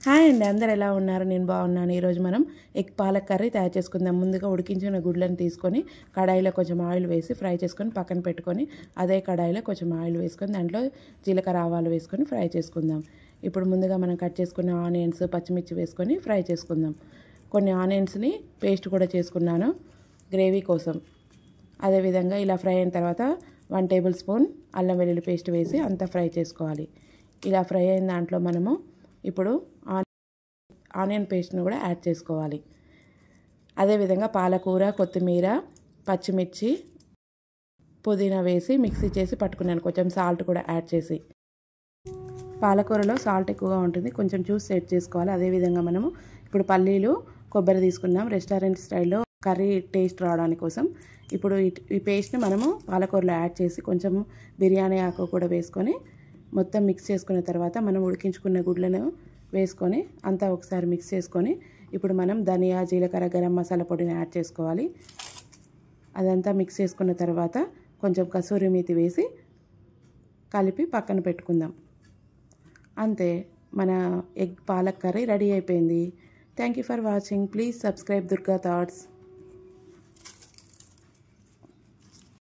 Hi అండి, అందరు ఎలా ఉన్నారు? నేను బాగున్నాను. ఈరోజు మనం ఎగ్ పాలక్ కర్రీ తయారు చేసుకుందాం. ముందుగా ఉడికించిన గుడ్లను తీసుకొని కడాయిలో కొంచెం ఆయిల్ వేసి ఫ్రై చేసుకొని పక్కన పెట్టుకొని అదే కడాయిలో కొంచెం ఆయిల్ వేసుకొని దాంట్లో జీలకర్ర ఆవాలు వేసుకొని ఫ్రై చేసుకుందాం. ఇప్పుడు ముందుగా మనం కట్ చేసుకున్న ఆనియన్స్ పచ్చిమిర్చి వేసుకొని ఫ్రై చేసుకుందాం. కొన్ని ఆనియన్స్ని పేస్ట్ కూడా చేసుకున్నాను గ్రేవీ కోసం. అదేవిధంగా ఇలా ఫ్రై అయిన తర్వాత 1 టేబుల్ స్పూన్ అల్లం వెల్లుల్లి పేస్ట్ వేసి అంతా ఫ్రై చేసుకోవాలి. ఇలా ఫ్రై అయిన దాంట్లో మనము ఇప్పుడు ఆనియన్ పేస్ట్ను కూడా యాడ్ చేసుకోవాలి. అదేవిధంగా పాలకూర, కొత్తిమీర, పచ్చిమిర్చి, పుదీనా వేసి మిక్సీ చేసి పట్టుకున్నాను. కొంచెం సాల్ట్ కూడా యాడ్ చేసి. పాలకూరలో సాల్ట్ ఎక్కువగా ఉంటుంది, కొంచెం చూసి సెట్ చేసుకోవాలి. అదేవిధంగా మనము ఇప్పుడు పల్లీలు, కొబ్బరి తీసుకున్నాం రెస్టారెంట్ స్టైల్లో కర్రీ టేస్ట్ రావడానికి కోసం. ఇప్పుడు ఈ పేస్ట్ని మనము పాలకూరలో యాడ్ చేసి కొంచెం బిర్యానీ ఆకు కూడా వేసుకొని మొత్తం మిక్స్ చేసుకున్న తర్వాత మనం ఉడికించుకున్న గుడ్లను వేసుకొని అంతా ఒకసారి మిక్స్ చేసుకొని ఇప్పుడు మనం ధనియా, జీలకర్ర, గరం మసాలా పొడిని యాడ్ చేసుకోవాలి. అదంతా మిక్స్ చేసుకున్న తర్వాత కొంచెం కసూరి మేతి వేసి కలిపి పక్కన పెట్టుకుందాం. అంతే, మన ఎగ్ పాలక్ కర్రీ రెడీ అయిపోయింది. Thank you for watching. Please subscribe Durga thoughts.